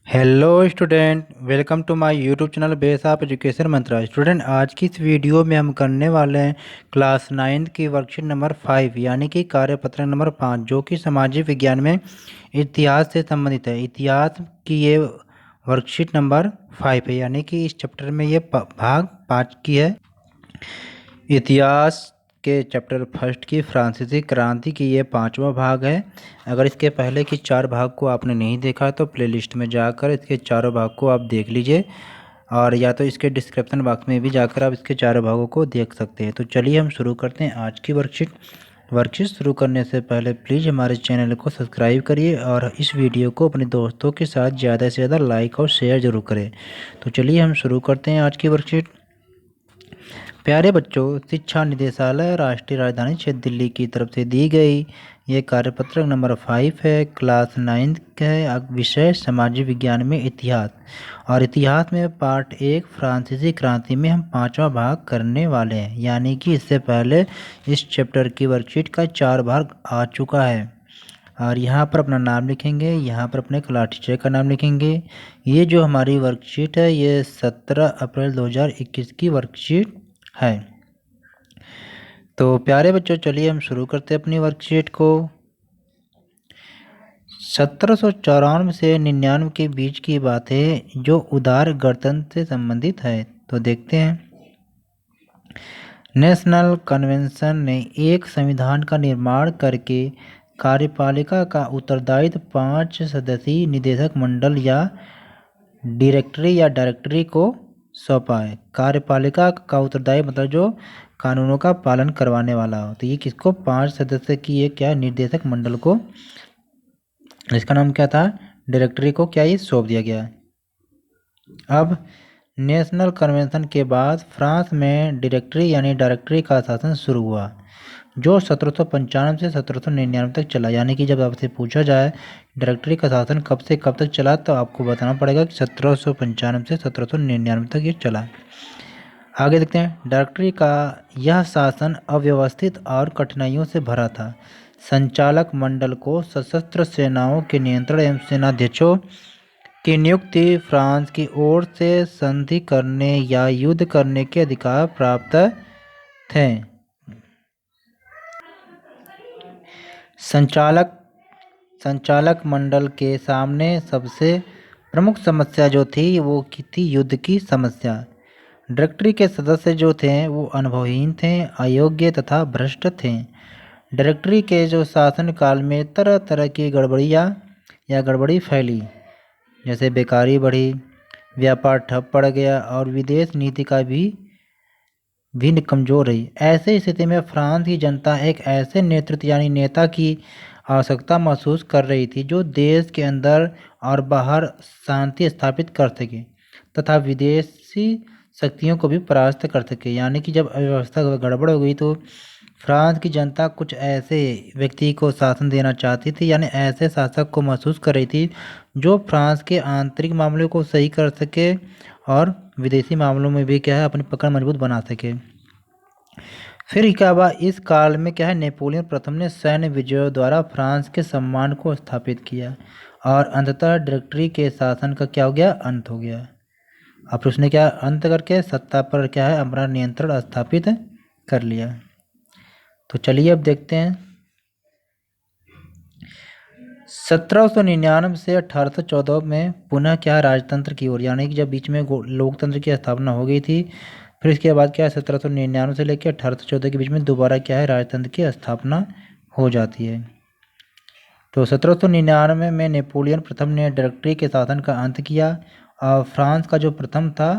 Hello student, welcome to my YouTube channel base of education Mantra. Student, आज की इस video में हम करने वाले हैं क्लास 9 की वर्कशीट नंबर 5 यानी कि कार्यपत्र नंबर 5, जो कि सामाजिक विज्ञान में इतिहास से संबंधित है। इतिहास की ये वर्कशीट नंबर 5 है, यानी कि इस चैप्टर में ये भाग 5 की है। इतिहास के चैप्टर फर्स्ट की फ्रांसीसी क्रांति की ये 5वां भाग है। अगर इसके पहले की 4 भाग को आपने नहीं देखा तो प्लेलिस्ट में जाकर इसके चारों भाग को आप देख लीजिए, और या तो इसके डिस्क्रिप्शन बॉक्स में भी जाकर आप इसके चारों भागों को देख सकते हैं। तो चलिए हम शुरू करते हैं आज की वर्कशीट शुरू करने से पहले प्लीज़ हमारे चैनल को सब्सक्राइब करिए और इस वीडियो को अपने दोस्तों के साथ ज़्यादा से ज़्यादा लाइक और शेयर ज़रूर करें। तो चलिए हम शुरू करते हैं आज की वर्कशीट। प्यारे बच्चों, शिक्षा निदेशालय राष्ट्रीय राजधानी क्षेत्र दिल्ली की तरफ से दी गई ये कार्यपत्र नंबर 5 है, क्लास 9 का है। विषय सामाजिक विज्ञान में इतिहास, और इतिहास में पार्ट 1 फ्रांसीसी क्रांति में हम 5वां भाग करने वाले हैं। यानी कि इससे पहले इस चैप्टर की वर्कशीट का 4 भाग आ चुका है। और यहाँ पर अपना नाम लिखेंगे, यहाँ पर अपने क्लास टीचर का नाम लिखेंगे। ये जो हमारी वर्कशीट है ये 17 अप्रैल 2021 की वर्कशीट है। तो प्यारे बच्चों, चलिए हम शुरू करते हैं अपनी वर्कशीट को। 1794 से 99 के बीच की बात है, जो उदार गणतंत्र से संबंधित है। तो देखते हैं। नेशनल कन्वेंशन ने एक संविधान का निर्माण करके कार्यपालिका का उत्तरदायित्व 5 सदस्यीय निदेशक मंडल या डायरेक्टरी को सौंपा है। कार्यपालिका का उत्तरदायी मतलब जो कानूनों का पालन करवाने वाला हो। तो ये किसको, 5 सदस्य की ये क्या निदेशक मंडल को, इसका नाम क्या था, डायरेक्टरी को क्या ये सौंप दिया गया। अब नेशनल कन्वेंशन के बाद फ्रांस में डायरेक्टरी का शासन शुरू हुआ, जो 1795 से 1799 तक चला। यानी कि जब आपसे पूछा जाए डायरेक्टरी का शासन कब से कब तक चला, तो आपको बताना पड़ेगा कि 1795 से 1799 तक ये चला। आगे देखते हैं। डायरेक्टरी का यह शासन अव्यवस्थित और कठिनाइयों से भरा था। संचालक मंडल को सशस्त्र सेनाओं के नियंत्रण एवं सेनाध्यक्षों की नियुक्ति, फ्रांस की ओर से संधि करने या युद्ध करने के अधिकार प्राप्त थे। संचालक मंडल के सामने सबसे प्रमुख समस्या जो थी वो थी युद्ध की समस्या। डायरेक्टरी के सदस्य जो थे वो अनुभवहीन थे, अयोग्य तथा भ्रष्ट थे। डायरेक्टरी के जो शासनकाल में तरह तरह की गड़बड़ी फैली, जैसे बेकारी बढ़ी, व्यापार ठप पड़ गया और विदेश नीति का भी कमजोर रही। ऐसे स्थिति में फ्रांस की जनता एक ऐसे नेतृत्व यानी नेता की आवश्यकता महसूस कर रही थी जो देश के अंदर और बाहर शांति स्थापित कर सके तथा विदेशी शक्तियों को भी परास्त कर सके। यानी कि जब अव्यवस्था गड़बड़ हो गई तो फ्रांस की जनता कुछ ऐसे व्यक्ति को शासन देना चाहती थी, यानी ऐसे शासक को महसूस कर रही थी जो फ्रांस के आंतरिक मामलों को सही कर सके और विदेशी मामलों में भी क्या है अपनी पकड़ मजबूत बना सके। फिर क्या हुआ, इस काल में क्या है, नेपोलियन प्रथम ने सैन्य विजयों द्वारा फ्रांस के सम्मान को स्थापित किया और अंततः डायरेक्टरी के शासन का क्या हो गया, अंत हो गया। अब उसने क्या अंत करके सत्ता पर क्या है अपना नियंत्रण स्थापित कर लिया। तो चलिए अब देखते हैं। 1799 से 1814 में पुनः क्या राजतंत्र की ओर, यानी कि जब बीच में लोकतंत्र की स्थापना हो गई थी, फिर इसके बाद क्या है 1799 से लेकर 1814 के बीच में दोबारा क्या है राजतंत्र की स्थापना हो जाती है। तो 1799 में नेपोलियन प्रथम ने डायरेक्टरी के शासन का अंत किया और फ्रांस का जो प्रथम था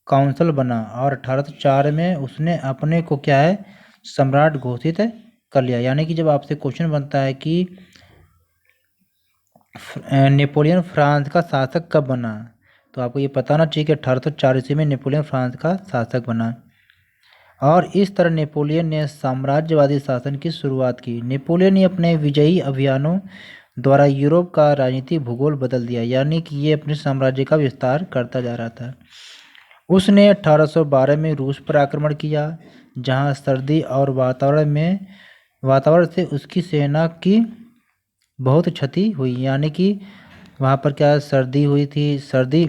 काउंसिल बना, और 1804 में उसने अपने को क्या है सम्राट घोषित कर लिया। यानी कि जब आपसे क्वेश्चन बनता है कि नेपोलियन फ्रांस का शासक कब बना, तो आपको ये बताना चाहिए कि 1804 ईस्वी में नेपोलियन फ्रांस का शासक बना। और इस तरह नेपोलियन ने साम्राज्यवादी शासन की शुरुआत की। नेपोलियन ने अपने विजयी अभियानों द्वारा यूरोप का राजनीतिक भूगोल बदल दिया, यानी कि ये अपने साम्राज्य का विस्तार करता जा रहा था। उसने 1812 में रूस पर आक्रमण किया, जहां सर्दी और वातावरण से उसकी सेना की बहुत क्षति हुई। यानी कि वहाँ पर क्या सर्दी हुई थी, सर्दी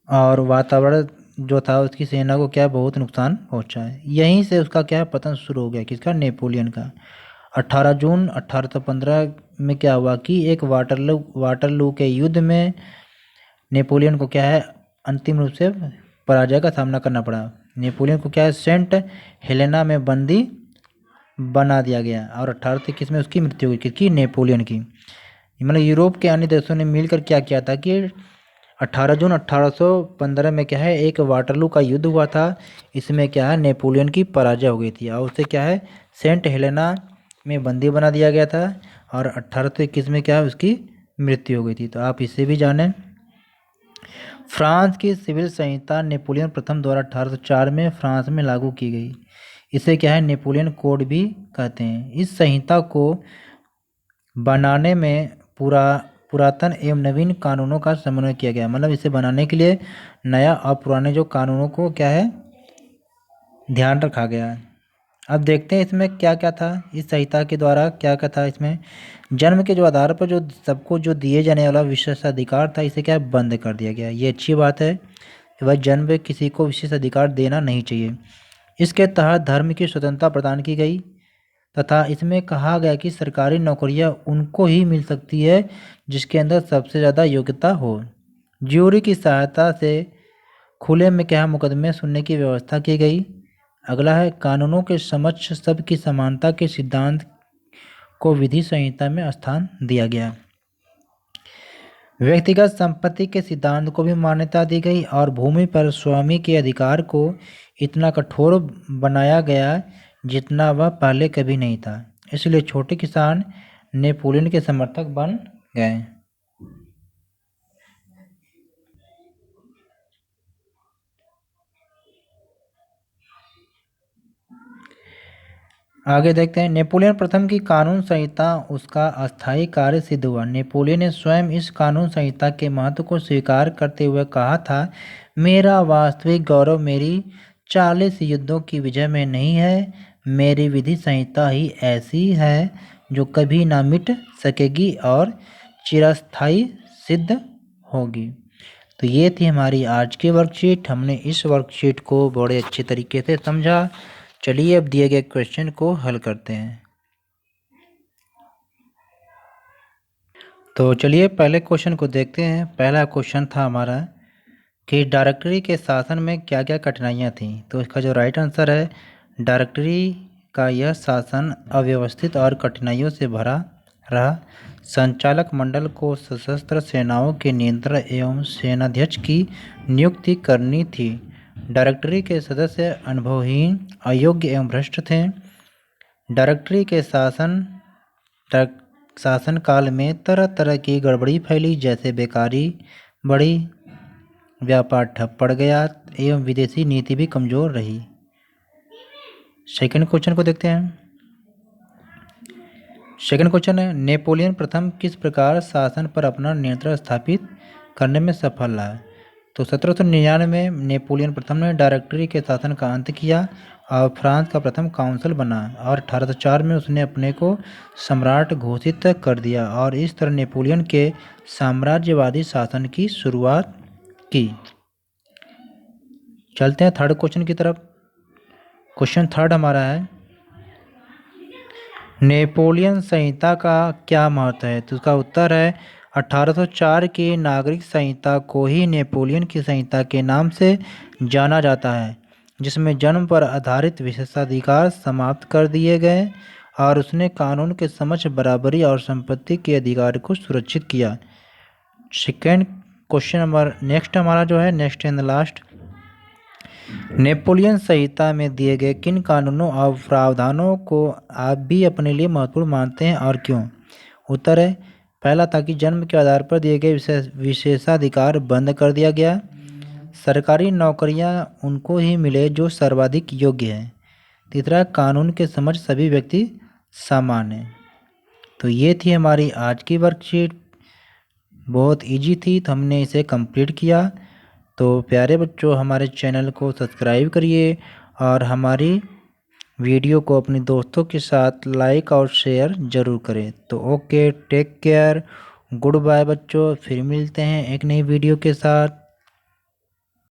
और वातावरण जो था उसकी सेना को क्या बहुत नुकसान पहुंचा है। यहीं से उसका क्या पतन शुरू हो गया, किसका, नेपोलियन का। 18 जून 1815 में क्या हुआ कि एक वाटरलू के युद्ध में नेपोलियन को क्या है अंतिम रूप से पराजय का सामना करना पड़ा। नेपोलियन को क्या है सेंट हेलेना में बंदी बना दिया गया और 1821 में उसकी मृत्यु हुई, किसकी, नेपोलियन की। मतलब यूरोप के अन्य देशों ने मिलकर क्या किया था कि 18 जून 1815 में क्या है एक वाटरलू का युद्ध हुआ था। इसमें क्या है नेपोलियन की पराजय हो गई थी और उसे क्या है सेंट हेलेना में बंदी बना दिया गया था और 1821 में क्या है उसकी मृत्यु हो गई थी। तो आप इसे भी जानें। फ्रांस की सिविल संहिता नेपोलियन प्रथम द्वारा 1804 में फ्रांस में लागू की गई। इसे क्या है नेपोलियन कोड भी कहते हैं। इस संहिता को बनाने में पुरातन एवं नवीन कानूनों का समन्वय किया गया। मतलब इसे बनाने के लिए नया और पुराने जो कानूनों को क्या है ध्यान रखा गया है। अब देखते हैं इसमें क्या क्या था, इस संहिता के द्वारा क्या क्या था। इसमें जन्म के जो आधार पर जो सबको जो दिए जाने वाला विशेषाधिकार था इसे क्या बंद कर दिया गया। ये अच्छी बात है कि भाई जन्म पे किसी को विशेष अधिकार देना नहीं चाहिए। इसके तहत धर्म की स्वतंत्रता प्रदान की गई तथा इसमें कहा गया कि सरकारी नौकरियां उनको ही मिल सकती है जिसके अंदर सबसे ज़्यादा योग्यता हो। ज्यूरी की सहायता से खुले में क्या मुकदमे सुनने की व्यवस्था की गई। अगला है कानूनों के समक्ष सबकी समानता के सिद्धांत को विधि संहिता में स्थान दिया गया। व्यक्तिगत संपत्ति के सिद्धांत को भी मान्यता दी गई और भूमि पर स्वामी के अधिकार को इतना कठोर बनाया गया जितना वह पहले कभी नहीं था। इसलिए छोटे किसान नेपोलियन के समर्थक बन गए। आगे देखते हैं नेपोलियन प्रथम की कानून संहिता उसका अस्थायी कार्य सिद्ध हुआ। नेपोलियन ने स्वयं इस कानून संहिता के महत्व को स्वीकार करते हुए कहा था, मेरा वास्तविक गौरव मेरी 40 युद्धों की विजय में नहीं है, मेरी विधि संहिता ही ऐसी है जो कभी ना मिट सकेगी और चिरस्थायी सिद्ध होगी। तो ये थी हमारी आज की वर्कशीट। हमने इस वर्कशीट को बड़े अच्छे तरीके से समझा। चलिए अब दिए गए क्वेश्चन को हल करते हैं। तो चलिए पहले क्वेश्चन को देखते हैं। पहला क्वेश्चन था हमारा कि डायरेक्टरी के शासन में क्या क्या कठिनाइयाँ थीं। तो इसका जो राइट आंसर है डायरेक्टरी का यह शासन अव्यवस्थित और कठिनाइयों से भरा रहा। संचालक मंडल को सशस्त्र सेनाओं के नियंत्रण एवं सेनाध्यक्ष की नियुक्ति करनी थी। डायरेक्टरी के सदस्य अनुभवहीन, अयोग्य एवं भ्रष्ट थे। डायरेक्टरी के शासनकाल में तरह तरह की गड़बड़ी फैली, जैसे बेकारी बढ़ी, व्यापार ठप पड़ गया एवं विदेशी नीति भी कमजोर रही। सेकंड क्वेश्चन को देखते हैं। सेकंड क्वेश्चन है नेपोलियन प्रथम किस प्रकार शासन पर अपना नियंत्रण स्थापित करने में सफल रहा। तो 1799 में नेपोलियन प्रथम ने डायरेक्टरी के शासन का अंत किया और फ्रांस का प्रथम काउंसिल बना और 1804 में उसने अपने को सम्राट घोषित कर दिया और इस तरह नेपोलियन के साम्राज्यवादी शासन की शुरुआत की। चलते हैं थर्ड क्वेश्चन की तरफ। क्वेश्चन थर्ड हमारा है नेपोलियन संहिता का क्या महत्व है। तो उसका उत्तर है 1804 की नागरिक संहिता को ही नेपोलियन की संहिता के नाम से जाना जाता है, जिसमें जन्म पर आधारित विशेषाधिकार समाप्त कर दिए गए और उसने कानून के समक्ष बराबरी और संपत्ति के अधिकार को सुरक्षित किया। सेकेंड क्वेश्चन नंबर नेक्स्ट हमारा जो है नेक्स्ट एंड लास्ट, नेपोलियन संहिता में दिए गए किन कानूनों और प्रावधानों को आप भी अपने लिए महत्वपूर्ण मानते हैं और क्यों। उत्तर है पहला था कि जन्म के आधार पर दिए गए विशेषाधिकार बंद कर दिया गया। सरकारी नौकरियां उनको ही मिले जो सर्वाधिक योग्य हैं। तीसरा कानून के समझ सभी व्यक्ति समान हैं। तो ये थी हमारी आज की वर्कशीट। बहुत इजी थी तो हमने इसे कंप्लीट किया। तो प्यारे बच्चों हमारे चैनल को सब्सक्राइब करिए और हमारी वीडियो को अपने दोस्तों के साथ लाइक और शेयर ज़रूर करें। तो okay, take care, goodbye बच्चों, फिर मिलते हैं एक नई वीडियो के साथ।